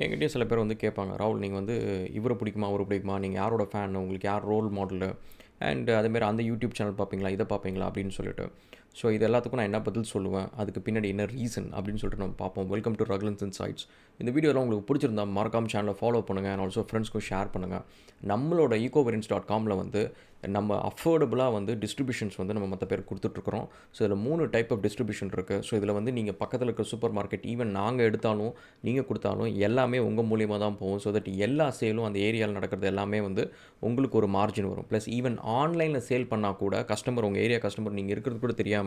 என்கிட்டயே சில பேர் வந்து கேட்பாங்க, "ராகுல் நீங்க வந்து இவர பிடிக்குமா? அவர பிடிக்குமா? நீங்க யாரோட ஃபேன்? உங்களுக்கு யார் ரோல் மாடலு? அண்ட் அதேமாரி அந்த யூடியூப் சேனல் பார்ப்பீங்களா? இத பார்ப்பீங்களா?" அப்படின்னு சொல்லிட்டு. ஸோ இது எல்லாத்துக்கும் நான் என்ன பதில் சொல்லுவேன்? அதுக்கு பின்னாடி என்ன ரீசன்? அப்படின்னு சொல்லிட்டு நம்ம பார்ப்போம். Welcome to Ragulan's insights. இந்த வீடியோலாம் உங்களுக்கு பிடிச்சிருந்தா மறக்காம சேனலை ஃபாலோ பண்ணுங்க. அண்ட் ஆல்சோ ஃப்ரெண்ட்ஸ்க்கும் ஷேர் பண்ணுங்க. நம்மளோட ecovariance.comல வந்து நம்ம அஃபோர்டபுளா வந்து டிஸ்ட்ரிபியூஷன்ஸ் வந்து நம்ம மத்த பேருக்கு குடுத்துட்ருக்கிறோம். ஸோ இதில 3 டைப் ஆஃப் டிஸ்ட்ரிபியூஷன் இருக்கு. ஸோ இதில வந்து நீங்க பக்கத்தில இருக்க சூப்பர் மார்க்கெட் ஈவன் நாங்க எடுத்தாலும், நீங்க குடுத்தாலும் எல்லாமே உங்க மூலியமா தான் போகும். ஸோ தட் எல்லா சேலும் அந்த ஏரியால நடக்கிறது எல்லாமே வந்து உங்களுக்கு ஒரு மார்ஜின் வரும். ப்ளஸ் ஈவன் ஆன்லைன்ல சேல் பண்ணா கூட கஸ்டமர் உங்க ஏரியா கஸ்டமர் நீங்க இருக்கிறது கூட தெரியாம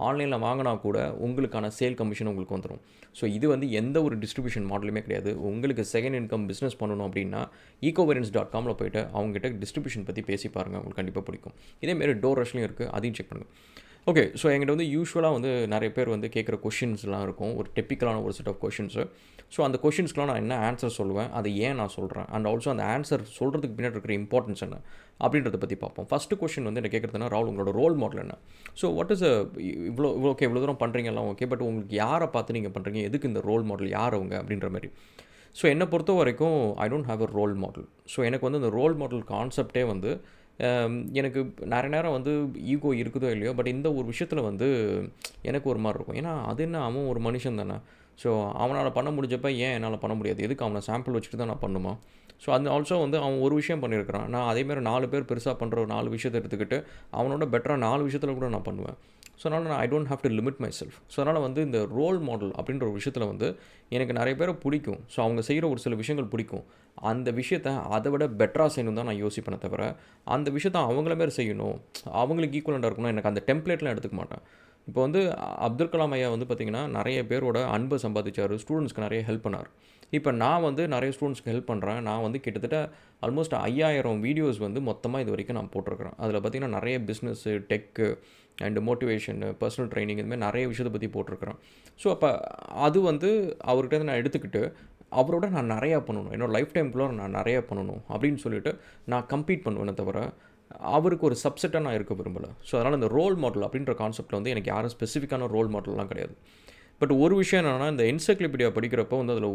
ஆன்லைன்ல வாங்குனா கூட உங்களுக்கான சேல் கமிஷன் உங்களுக்கு வந்துரும். ஸோ இது வந்து எந்த ஒரு டிஸ்ட்ரிபியூஷன் மாடலுமே கிடையாது. உங்களுக்கு செகண்ட் இன்கம் பிசினஸ் பண்ணணும் அப்படின்னா ecovariance.comல போயிட்டு அவங்ககிட்ட டிஸ்ட்ரிபியூஷன் பத்தி பேசி பாருங்க. உங்களுக்கு கண்டிப்பா பிடிக்கும். இதே மாரி டோர் ரஷ்லயும் இருக்கு. அதையும் செக் பண்ணுங்க. ஓகே. ஸோ என்கிட்ட வந்து யூசுவலா வந்து நெறைய பேர் வந்து கேட்குற கொஸ்டின்ஸ்லாம் இருக்கும். ஒரு டிப்பிக்கலான ஒரு செட் ஆஃப் கொஸ்டின்ஸு. ஸோ அந்த கொஸ்டின்ஸ்க்குலாம் நான் என்ன ஆன்சர் சொல்லுவேன், அதை ஏன் நான் சொல்றேன், அண்ட் ஆல்சோ அந்த ஆன்சர் சொல்றதுக்கு பின்னாடி இருக்கிற இம்பார்ட்டன்ஸ் என்ன அப்படின்றத பத்தி பார்ப்போம். ஃபர்ஸ்ட்டு கொஸ்டின் வந்து என்ன கேட்குறதுன்னா, ராகுல் உங்களோட ரோல் மாடல் என்ன? ஸோ வாட் இஸ் இவ்ளோ ஓகே இவ்வளோ தூரம் பண்றீங்க எல்லாம் ஓகே. பட் உங்களுக்கு யார பார்த்து நீங்க பண்றீங்க? எதுக்கு இந்த ரோல் மாடல்? யார் அவங்க? அப்படின்ற மாரி. ஸோ என்ன பொறுத்த வரைக்கும் I don't have a role model. So எனக்கு வந்து அந்த ரோல் மாடல் கான்செப்ட்டே வந்து எனக்கு நெறைய நேரம் வந்து ஈகோ இருக்குதோ இல்லையோ, பட் இந்த ஒரு விஷயத்தில வந்து எனக்கு ஒரு மாரி இருக்கும். ஏன்னா, அது என்ன அவன் ஒரு மனுஷன் தானே. ஸோ அவனால பண்ண முடிஞ்சப்ப ஏன் என்னால பண்ண முடியாது? எதுக்கு அவன சாம்பிள் வச்சுட்டு தான் நான் பண்ணணுமா? ஸோ அது ஆல்சோ வந்து அவன் ஒரு விஷயம் பண்ணியிருக்கிறான். நான் அதேமாரி 4 பேர் பெருசா பண்ற ஒரு 4 விஷயத்த எடுத்துக்கிட்டு, அவனோட பெட்டரா 4 விஷயத்தில கூட நான் பண்ணுவேன். ஸோ அதனால நான் ஐ don't have to limit my self. So அதனால வந்து இந்த ரோல் மாடல் அப்படின்ற ஒரு விஷயத்தில வந்து எனக்கு நெறைய பேர புடிக்கும். ஸோ அவங்க செய்ற ஒரு சில விஷயங்கள் பிடிக்கும். அந்த விஷயத்த அத விட பெட்டரா செய்யணும்னு தான் நான் யோசிப்பேனே தவிர, அந்த விஷயத்த அவங்கள மாரி செய்யணும், அவங்களுக்கு ஈக்குவலன்ட்டா இருக்கணும், எனக்கு அந்த டெம்ப்ளேட்லாம் எடுத்துக்க மாட்டேன். இப்போ வந்து அப்துல் கலாம் ஐயா வந்து பார்த்தீங்கன்னா, நெறைய பேரோட அன்ப சம்பாதிச்சாரு. ஸ்டூடண்ட்ஸ்க்கு நெறைய ஹெல்ப் பண்ணாரு. இப்ப நான் வந்து நெறைய ஸ்டூடண்ட்ஸ்க்கு ஹெல்ப் பண்றேன். நான் வந்து கிட்டத்தட்ட ஆல்மோஸ்ட் 5000 வீடியோஸ் வந்து மொத்தமா இதுவரைக்கும் நான் போட்டிருக்கிறேன். அதில பார்த்தீங்கன்னா, நெறைய business, tech and motivation, personal training இது மாரி நெறைய விஷயத்த பத்தி போட்டிருக்கிறேன். ஸோ அப்ப அது வந்து அவர்கிட்ட இருந்து நான் எடுத்துக்கிட்டு, அவரோட நான் நெறையா பண்ணணும். என்னோட லைஃப் டைம்குள்ள நான் நெறையா பண்ணணும் அப்படின்னு சொல்லிட்டு நான் கம்பீட் பண்ணுவேனே தவிர, அவருக்கு ஒரு சப்செட்டா நான் இருக்க விரும்பல. ஸோ அதனால இந்த ரோல் மாடல் அப்படின்ற கான்செப்ட்ல வந்து எனக்கு யாரும் ஸ்பெசிஃபிக்கான ரோல் மாடல்லாம் கிடையாது. பட் ஒரு விஷயம் என்னன்னா, இந்த என்சைக்ளோபீடியா படிக்கிறப்போ வந்து அதில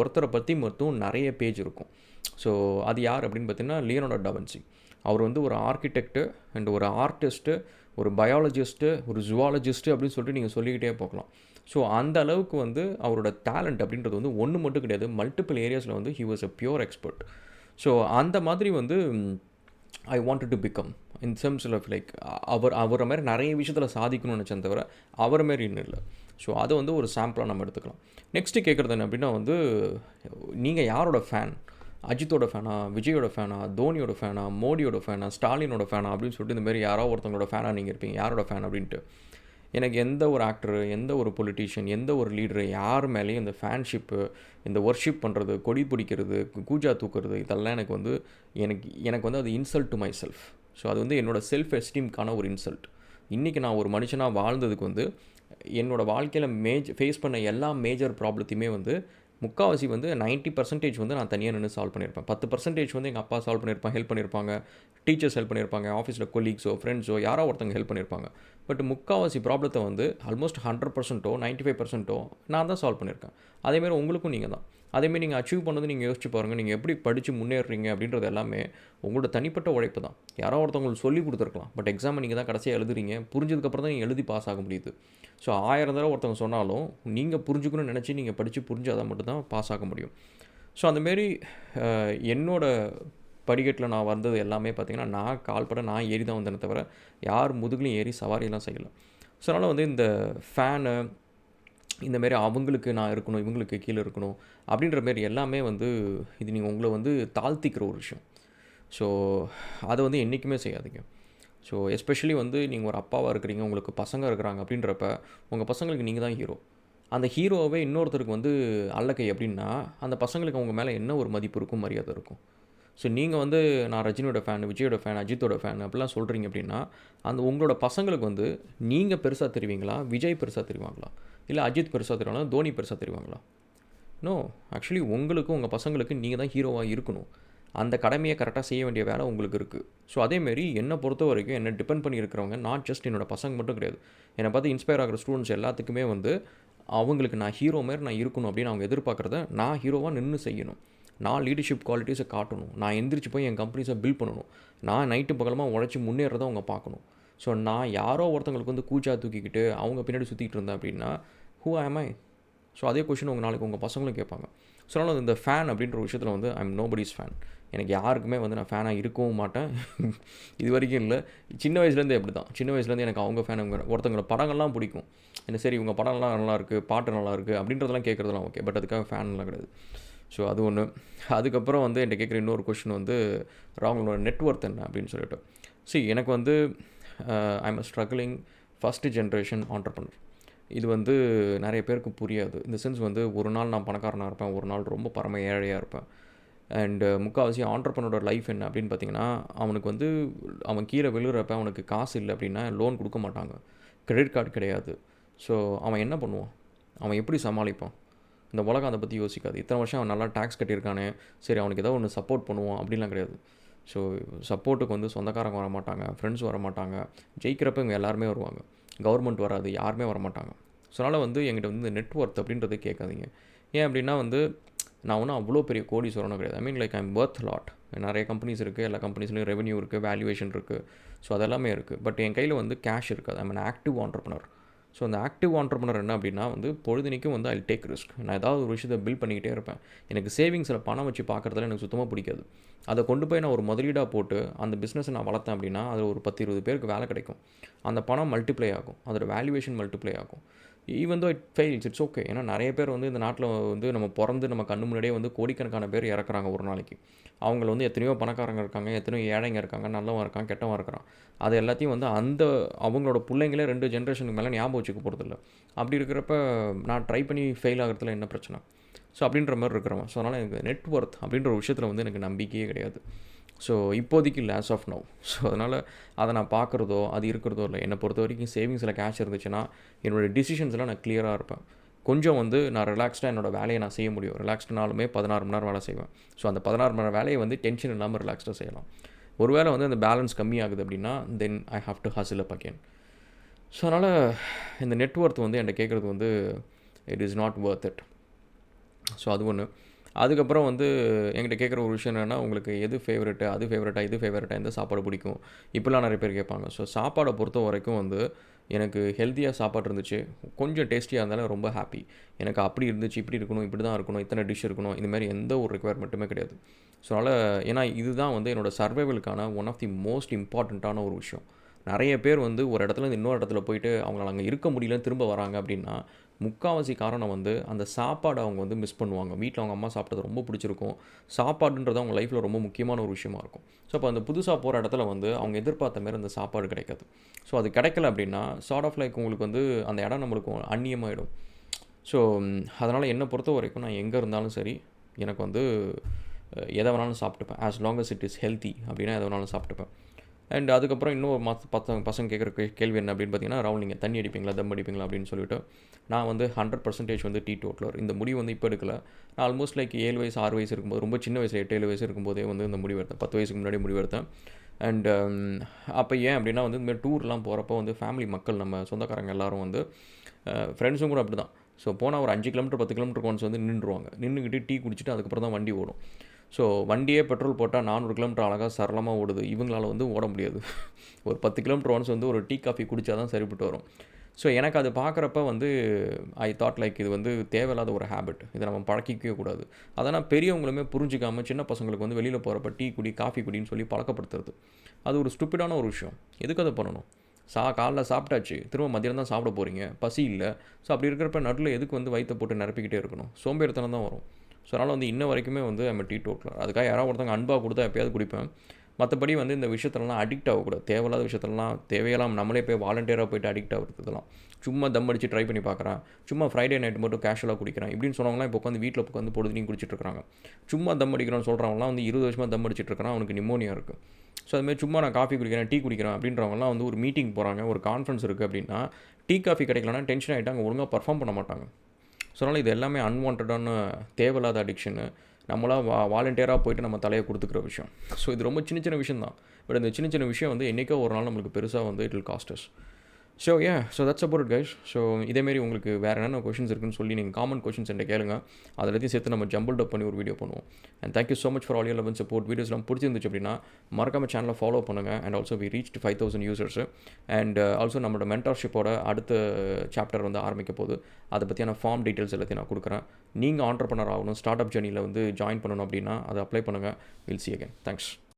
ஒருத்தர பத்தி மட்டும் நெறைய பேஜ் இருக்கும். ஸோ அது யார் அப்படின்னு பார்த்தீங்கன்னா, லியோனார்டோ டா வின்சி. அவர் வந்து ஒரு ஆர்க்கிடெக்ட் அண்ட் ஒரு ஆர்டிஸ்ட், ஒரு பயாலஜிஸ்ட், ஒரு ஜூவாலஜிஸ்ட் அப்படின்னு சொல்லிட்டு நீங்க சொல்லிக்கிட்டே போகலாம். ஸோ அந்த அளவுக்கு வந்து அவரோட டேலண்ட் அப்படின்றது வந்து ஒண்ணு மட்டும் கிடையாது. மல்டிபிள் ஏரியாஸ்ல வந்து he was a pure expert. So அந்த மாதிரி வந்து I wanted to become in sense of like அவர மாரி நெறைய விஷயத்தில சாதிக்கணும்னு நெனச்சேன் தவிர, அவர மாரி இன்னும் இல்ல. ஸோ அத வந்து ஒரு சாம்பிளா நம்ம எடுத்துக்கலாம். நெக்ஸ்ட் கேட்கறது என்ன அப்டின்னா வந்து, நீங்க யாரோட ஃபேன்? அஜித்தோட ஃபேனா? விஜயோட ஃபேனா? தோனியோட ஃபேனா? மோடியோட ஃபேனா? ஸ்டாலினோட ஃபேனா? அப்படின்னு சொல்லிட்டு இந்த மாரி யாரோ ஒருத்தவங்களோட ஃபேனா நீங்க இருப்பீங்க. யாரோட ஃபேன் அப்படின்ட்டு. எனக்கு எந்த ஒரு ஆக்டரு, எந்த ஒரு பொலிட்டீஷியன், எந்த ஒரு லீடரு யார் மேலேயும் இந்த ஃபேன்ஷிப்பு, இந்த வொர்ஷிப் பண்றது, கொடி பிடிக்கிறது, கூஜா தூக்குறது இதெல்லாம் எனக்கு வந்து எனக்கு எனக்கு வந்து அது insult to my self. So அது வந்து என்னோட செல்ஃப் எஸ்டீம்க்கான ஒரு இன்சல்ட். இன்னைக்கு நான் ஒரு மனுஷனா வாழ்ந்ததுக்கு வந்து, என்னோட வாழ்க்கையில ஃபேஸ் பண்ண எல்லா மேஜர் ப்ராப்ளத்தையுமே வந்து முக்காவாசி வந்து 90% வந்து நான் தனியா நின்னு சால்வ் பண்ணியிருப்பேன். 10% வந்து எங்க அப்பா சால்வ் பண்ணியிருப்பாங்க, ஹெல்ப் பண்ணியிருப்பாங்க. டீச்சர்ஸ் ஹெல்ப் பண்ணியிருப்பாங்க. ஆஃபீஸ்ல கொலீக்ஸோ, ஃப்ரெண்ட்ஸோ யாரோ ஒருத்தவங்க ஹெல்ப் பண்ணியிருப்பாங்க. பட் முக்காவாசி ப்ராப்ளத்த வந்து ஆல்மோஸ்ட் 100%ஓ 95%ஓ நான் தான் சால்வ் பண்ணியிருக்கேன். அதேமாரி உங்களுக்கும் நீங்க தான். அதேமாரி நீங்க அச்சீவ் பண்ணது நீங்க யோசிச்சு பாருங்க. நீங்க எப்படி படிச்சு முன்னேறுறீங்க அப்படின்றது எல்லாமே உங்களோட தனிப்பட்ட உழைப்பு தான். யாரோ ஒருத்தவங்க உங்களுக்கு சொல்லிக் குடுத்துருக்கலாம். பட் எக்ஸாம நீங்க தான் கடைசியா எழுதுறீங்க. புரிஞ்சதுக்கப்புறம் தான் நீங்க எழுதி பாஸ் ஆக முடியுது. ஸோ 1000 தடவ ஒருத்தவங்க சொன்னாலும், நீங்க புரிஞ்சுக்கணும்னு நெனச்சு நீங்க படிச்சு புரிஞ்சா மட்டும் தான் பாஸ் ஆக முடியும். ஸோ அந்தமாரி என்னோட படிக்கட்டில நான் வந்தது எல்லாமே பார்த்தீங்கன்னா, நான் கால்பட நான் ஏறி தான் வந்தேனே தவிர, யார் முதுகுலயும் ஏறி சவாரியெல்லாம் செய்யல. ஸோ அதனால வந்து இந்த ஃபேனு இந்த மாரி அவங்களுக்கு நான் இருக்கணும், இவங்களுக்கு கீழ இருக்கணும் அப்படின்ற மாரி எல்லாமே வந்து இது நீங்க உங்கள வந்து தாழ்த்திக்கிற ஒரு விஷயம். ஸோ அத வந்து என்னைக்குமே செய்யாதீங்க. ஸோ எஸ்பெஷலி வந்து நீங்க ஒரு அப்பாவா இருக்கிறீங்க, உங்களுக்கு பசங்க இருக்கிறாங்க அப்படின்றப்ப, உங்க பசங்களுக்கு நீங்க தான் ஹீரோ. அந்த ஹீரோவவே இன்னொருத்தருக்கு வந்து அல்லக்கை அப்படின்னா, அந்த பசங்களுக்கு அவங்க மேல என்ன ஒரு மதிப்பு இருக்கும், மரியாதை இருக்கும். ஸோ நீங்க வந்து நான் ரஜினியோட ஃபேன், விஜயோட ஃபேன், அஜித்தோட ஃபேன் அப்படிலாம் சொல்றீங்க அப்படின்னா, அந்த உங்களோட பசங்களுக்கு வந்து நீங்க பெருசா தெரிவீங்களா? விஜய் பெருசா தெரிவாங்களா? இல்ல அஜித் பெருசா தெரிவாங்களா? தோனி பெருசா தெரிவாங்களா? நோ. ஆக்சுவலி உங்களுக்கும் உங்க பசங்களுக்கு நீங்க தான் ஹீரோவா இருக்கணும். அந்த கடமைய கரெக்ட்டா செய்ய வேண்டிய வேலை உங்களுக்கு இருக்கு. ஸோ அதேமாரி என்ன பொறுத்தவரைக்கும் என்ன டிபெண்ட் பண்ணி இருக்கிறவங்க நாட் ஜஸ்ட் என்னோட பசங்க மட்டும் கிடையாது. என்ன பார்த்து இன்ஸ்பயர் ஆகுற ஸ்டூடண்ட்ஸ் எல்லாத்துக்குமே வந்து அவங்களுக்கு நான் ஹீரோ மாரி நான் இருக்கணும் அப்படின்னு அவங்க எதிர்பார்க்குறத நான் ஹீரோவாக நின்று செய்யணும். நான் லீடர்ஷிப் குவாலிட்டிஸை காட்டணும். நான் எந்திரிச்சு போய் என் கம்பெனிஸை பில்ட் பண்ணணும். நான் நைட்டு பகலமாக உழைச்சி முன்னேறத அவங்க பார்க்கணும். ஸோ நான் யாரோ ஒருத்தங்களுக்கு வந்து கூச்சா தூக்கிக்கிட்டு அவங்க பின்னாடி சுற்றிக்கிட்டு இருந்தேன் அப்படின்னா ஹூ ஆம் ஐ? ஸோ அதே கொஷின் உங்கள் நாளைக்கு உங்கள் பசங்களும் கேட்பாங்க. ஸோ அதனால் இந்த ஃபேன் அப்படின்ற விஷயத்தில் வந்து ஐ எம் நோபடிஸ் ஃபேன். எனக்கு யாருக்குமே வந்து நான் ஃபேனாக இருக்கவும் மாட்டேன். இது வரைக்கும் இல்லை. சின்ன வயசுலேருந்தே அப்படி தான். சின்ன வயசுலேருந்து எனக்கு அவங்க ஃபேன் ஒருத்தங்களோட படங்கள்லாம் பிடிக்கும். என்ன சரி இவங்க படம்லாம் நல்லாயிருக்கு, பாட்டு நல்லாயிருக்கு அப்படின்றதெல்லாம் கேட்குறதுலாம் ஓகே. பட் அதுக்காக ஃபேன்லாம் கிடையாது. ஸோ அது ஒன்று. அதுக்கப்புறம் வந்து என்கிட்ட கேட்குற இன்னொரு கொஷின் வந்து ராகுலோட நெட்ஒர்த் என்ன அப்படின்னு சொல்லிட்டு. எனக்கு வந்து I am struggling first generation entrepreneur. இது வந்து நிறைய பேருக்கு புரியாது. இந்த சென்ஸ் வந்து ஒரு நாள் நான் பணக்காரனாக இருப்பேன், ஒரு நாள் ரொம்ப பரம ஏழையாக இருப்பேன். அண்டு முக்கால்வாசி ஆண்டர்ப்ரனரோட லைஃப் என்ன அப்படின்னு பார்த்தீங்கன்னா, அவனுக்கு வந்து அவன் கீழே விழுகிறப்ப அவனுக்கு காசு இல்லை அப்படின்னா லோன் கொடுக்க மாட்டாங்க. கிரெடிட் கார்டு கிடையாது. ஸோ அவன் என்ன பண்ணுவான்? அவன் எப்படி சமாளிப்பான்? இந்த உலகம் அதை பற்றி யோசிக்காது. இத்தனை வருஷம் அவன் நல்லா டேக்ஸ் கட்டியிருக்கானே, சரி அவனுக்கு ஏதோ ஒன்று சப்போர்ட் பண்ணுவான் அப்படின்லாம் கிடையாது. ஸோ சப்போர்ட்டுக்கு வந்து சொந்தக்காரங்க வர மாட்டாங்க, ஃப்ரெண்ட்ஸ் வர மாட்டாங்க. ஜெயிக்கிறப்ப இவங்க எல்லாருமே வருவாங்க. கவர்மெண்ட் வராது, யாருமே வரமாட்டாங்க. ஸோ அதனால் வந்து என்கிட்ட வந்து இந்த நெட்ஒர்த் அப்படின்றத கேட்காதீங்க. ஏன் அப்படின்னா வந்து நான் ஒன்றும் அவ்வளோ பெரிய கோடீஸ்வரனும் கிடையாது. I mean like I'm worth lot. நிறைய கம்பெனிஸ் இருக்குது, எல்லா கம்பெனிஸ்லையும் ரெவன்யூ இருக்குது, வேல்யூவேஷன் இருக்குது. ஸோ அதெல்லாமே இருக்குது. பட் என் கையில் வந்து கேஷ் இருக்காது. I'm an active entrepreneur. So அந்த ஆக்டிவ் ஆண்டர்ப்ரனர் என்ன அப்படின்னா வந்து பொழுதுனிக்கும் வந்து ஐ டேக் ரிஸ்க். நான் ஏதாவது ஒரு விஷயத்தை பில்ட் பண்ணிக்கிட்டே இருப்பேன். எனக்கு சேவிங்ஸில் பணம் வச்சு பார்க்குறதுல எனக்கு சுத்தமாக பிடிக்காது. அதை கொண்டு போய் நான் ஒரு முதலீடாக போட்டு அந்த பிஸ்னஸை நான் வளர்த்தேன் அப்படின்னா அதில் ஒரு 10-20 பேருக்கு வேலை கிடைக்கும். அந்த பணம் மல்டிப்ளை ஆகும், அதோட வேல்யூவேஷன் மல்டிப்ளை ஆகும். Even though it fails, it's okay. ஏன்னா நிறைய பேர் வந்து இந்த நாட்டில் வந்து நம்ம பிறந்து நம்ம கண்ணு முன்னாடியே வந்து கோடிக்கணக்கான பேர் இறக்குறாங்க ஒரு நாளைக்கு. அவங்கள வந்து எத்தனையோ பணக்காரங்க இருக்காங்க, எத்தனையோ ஏழைங்க இருக்காங்க, நல்லவன் இருக்கான், கெட்டவன் இருக்கிறான். அது எல்லாத்தையும் வந்து அவங்களோட பிள்ளைங்களே 2 ஜென்ரேஷனுக்கு மேலே ஞாபகம் வச்சுக்க போகிறதில்ல. அப்படி இருக்கிறப்ப நான் ட்ரை பண்ணி ஃபெயில் ஆகிறதுல என்ன பிரச்சனை? ஸோ அப்படின்ற மாதிரி இருக்கிறவன். ஸோ அதனால் எனக்கு நெட்ஒர்த் அப்படின்ற ஒரு விஷயத்தில் வந்து எனக்கு நம்பிக்கையே கிடையாது. ஸோ இப்போதைக்கு இல்லை, ஆஸ் ஆஃப் நவ். ஸோ அதனால் அதை நான் பார்க்குறதோ அது இருக்கிறதோ இல்லை. என்னை பொறுத்த வரைக்கும் சேவிங்ஸில் கேஷ் இருந்துச்சுன்னா என்னோடய டிசிஷன்ஸ்லாம் நான் கிளியராக இருப்பேன். கொஞ்சம் வந்து நான் ரிலாக்ஸ்டாக என்னோடய வேலையை நான் செய்ய முடியும். ரிலாக்ஸ்டுனாலுமே 16 மணி நேரம் வேலை செய்வேன். ஸோ அந்த 16 மணி நேரம் வேலையை வந்து டென்ஷன் இல்லாமல் ரிலாக்ஸ்டாக செய்யலாம். ஒருவேளை வந்து அந்த பேலன்ஸ் கம்மியாகுது அப்படின்னா then I have to hustle up again. So அதனால் இந்த நெட்ஒர்த் வந்து என்கிட்ட கேட்குறது வந்து it is not worth it. So அது ஒன்று. அதுக்கப்புறம் வந்து என்கிட்ட கேட்குற ஒரு விஷயம் என்னென்னா, உங்களுக்கு எது ஃபேவரெட்டு, அது ஃபேவரெட்டா, இது ஃபேவரெட்டா, எந்த சாப்பாடு பிடிக்கும்? இப்படிலாம் நிறைய பேர் கேட்பாங்க. ஸோ சாப்பாடை பொறுத்த வரைக்கும் வந்து எனக்கு ஹெல்த்தியாக சாப்பாடு இருந்துச்சு, கொஞ்சம் டேஸ்டியாக இருந்தாலும் ரொம்ப ஹாப்பி. எனக்கு அப்படி இருந்துச்சு, இப்படி இருக்கணும், இப்படி தான் இருக்கணும், இத்தனை டிஷ் இருக்கணும், இந்தமாதிரி எந்த ஒரு ரெக்குயர்மெண்ட்டுமே கிடையாது. ஸோ அதனால் ஏன்னா இதுதான் வந்து என்னோடய சர்வைவலுக்கான ஒன் ஆஃப் தி மோஸ்ட் இம்பார்ட்டண்ட்டான ஒரு விஷயம். நிறைய பேர் வந்து ஒரு இடத்துலேருந்து இன்னொரு இடத்துல போயிட்டு அவங்களால அங்கே இருக்க முடியல திரும்ப வராங்க அப்படின்னா முக்கால்வாசி காரணம் வந்து அந்த சாப்பாடு அவங்க வந்து மிஸ் பண்ணுவாங்க. வீட்டில் அவங்க அம்மா சாப்பிட்டது ரொம்ப பிடிச்சிருக்கும். சாப்பாடுன்றது அவங்க லைஃப்பில் ரொம்ப முக்கியமான ஒரு விஷயமா இருக்கும். ஸோ அப்போ அந்த புதுசாக போகிற இடத்துல வந்து அவங்க எதிர்பார்த்த மாரி அந்த சாப்பாடு கிடைக்காது. ஸோ அது கிடைக்கல அப்படின்னா சார்ட் ஆஃப் லைக் உங்களுக்கு வந்து அந்த இடம் நம்மளுக்கு அந்நியமாகிடும். ஸோ அதனால் என்னை பொறுத்த வரைக்கும் நான் எங்கே இருந்தாலும் சரி எனக்கு வந்து எதை வேணாலும் சாப்பிட்டுப்பேன். As long as it is healthy அப்படின்னா எதை வேணாலும் சாப்பிட்டுப்பேன். அண்ட் அதுக்கப்புறம் இன்னும் பசங்க கேட்குற கேள்வி என்ன அப்படின்னு பார்த்தீங்கன்னா, ராகுல் நீங்கள் தண்ணி அடிப்பீங்களா, தம் அடிப்பீங்களா அப்படின்னு சொல்லிட்டு நான் வந்து 100% வந்து டீ டோட்டலர். இந்த முடிவு வந்து இப்போ எடுக்கல. நான் ஆல்மோஸ்ட் லைக் 7 வயசு 6 வயசு இருக்கும்போது, ரொம்ப சின்ன வயசு 8-7 வயசு இருக்கும்போதே வந்து இந்த முடிவு எடுத்தேன். 10 வயசுக்கு முன்னாடி முடிவு எடுத்தேன். அண்ட் அப்போ ஏன் அப்படின்னா வந்து இந்தமாதிரி டூர்லாம் போகிறப்போ வந்து ஃபேமிலி மக்கள் நம்ம சொந்தக்காரங்க எல்லோரும் வந்து ஃப்ரெண்ட்ஸும் கூட அப்படி தான். ஸோ போனால் ஒரு 5 கிலோமீட்டர் 10 கிலோமீட்டர் ஒன்ஸ் வந்து நின்றுவாங்க. நின்றுக்கிட்டு டீ குடிச்சிட்டு அதுக்கப்புறம் தான் வண்டி ஓடும். ஸோ வண்டியே பெட்ரோல் போட்டால் 400 கிலோமீட்டர் அழகாக சரளமாக ஓடுது. இவங்களால் வந்து ஓட முடியாது. ஒரு 10 கிலோமீட்டர் ஒன்ஸ் வந்து ஒரு டீ காஃபி குடித்தா தான் சரிப்பட்டு வரும். ஸோ எனக்கு அது பார்க்குறப்ப வந்து ஐ தாட் லைக் இது வந்து தேவையில்லாத ஒரு ஹேபிட். இதை நம்ம பழக்கிக்கவே கூடாது. அதனால் பெரியவங்களுமே புரிஞ்சிக்காமல் சின்ன பசங்களுக்கு வந்து வெளியில் போகிறப்ப டீ குடி, காஃபி குடின்னு சொல்லி பழக்கப்படுத்துறது. அது ஒரு ஸ்டூப்பிடான ஒரு விஷயம். எதுக்கு அதை பண்ணணும்? காலைல சாப்பிட்டாச்சு, திரும்ப மதியானம் தான் சாப்பிட போகிறீங்க, பசி இல்லை. ஸோ அப்படி இருக்கிறப்ப நடுவில் எதுக்கு வந்து வயிற்றை போட்டு நிரப்பிக்கிட்டே இருக்கணும்? சோம்பேறித்தனம் தான் வரும். ஸோ அதனால் வந்து இன்ன வரைக்குமே வந்து ஐம் டீ டோட்டலர். அதுக்காக யாராவது ஒருத்தவங்க அன்பாக கொடுத்தா எப்போயாவது குடிப்பேன். மற்றபடி வந்து இந்த விஷயத்துலலாம் அடிக்ட் ஆகக்கூடாது. தேவையில்லாத விஷயத்துலலாம் தேவையெல்லாம் நம்மளே போய் வாலண்டியராக போய்ட்டு அடிக்ட் ஆகிறதுலாம். சும்மா தம் அடித்து ட்ரை பண்ணி பார்க்குறேன், சும்மா ஃப்ரைடே நைட் மட்டும் கேஷுவலாக குடிக்கிறேன் இப்படின்னு சொன்னவங்களாம் இப்போ உட்காந்து வீட்டில் உட்காந்து பொழுதுனையும் குடிச்சிட்ருக்காங்க. சும்மா தம் அடிக்கிறோன்னு சொல்கிறவங்களாம் வந்து 20 வருஷமாக தம் அடிச்சிட்ருக்கான், அவனுக்கு நிமோனியா இருக்குது. ஸோ அதுமாதிரி சும்மா நான் காஃபி குடிக்கிறேன், டீ குடிக்கிறேன் அப்படின்றவங்கலாம் வந்து ஒரு மீட்டிங் போகிறாங்க, ஒரு கான்ஃபரன்ஸ் இருக்குது அப்படின்னா டீ காஃபி கிடைக்கலன்னா டென்ஷன் ஆகிட்டு அங்கே ஒழுங்காக பர்ஃபார்ம் பண்ண மாட்டாங்க. ஸோ அதனால் இது எல்லாமே அன்வான்டான தேவையில்லாத அடிக்ஷனு. நம்மளாம் வாலண்டியராக போய்ட்டு நம்ம தலையை கொடுத்துக்கிற விஷயம். ஸோ இது ரொம்ப சின்ன சின்ன விஷயம் தான். பட் இந்த சின்ன சின்ன விஷயம் வந்து என்றைக்கோ ஒரு நாள் நம்மளுக்கு பெருசாக வந்து it will cost us. So that's about it guys. So இதேமாரி உங்களுக்கு வேறு என்னென்ன கொஷின்ஸ் இருக்குன்னு சொல்லி நீங்கள் காமன் கொஷின்ஸ் என்கிட்ட கேளுங்க. அது எல்லாத்தையும் சேர்த்து நம்ம ஜம்பிள் அப் பண்ணி ஒரு வீடியோ பண்ணுவோம். And thank you so much for all your love and support. வீடியோஸ்லாம் பிடிச்சிருந்துச்சு அப்படின்னா மறக்காம சேனலை ஃபாலோ பண்ணுங்கள். And also we reach 5000 users. And also நம்மளோட மென்டார்ஷிப்போட அடுத்த சாப்டர் வந்து ஆரம்பிக்க போகுது. அதை பற்றியான ஃபார்ம் டீட்டெயில்ஸ் எல்லாத்தையும் நான் கொடுக்குறேன். நீங்கள் ஆண்டர்ப்ரனர் ஆகணும், ஸ்டார்ட் அப் ஜர்னியில் வந்து ஜாயின் பண்ணணும் அப்படின்னா அதை அப்ளை பண்ணுங்கள். Will see again. தேங்க்ஸ்.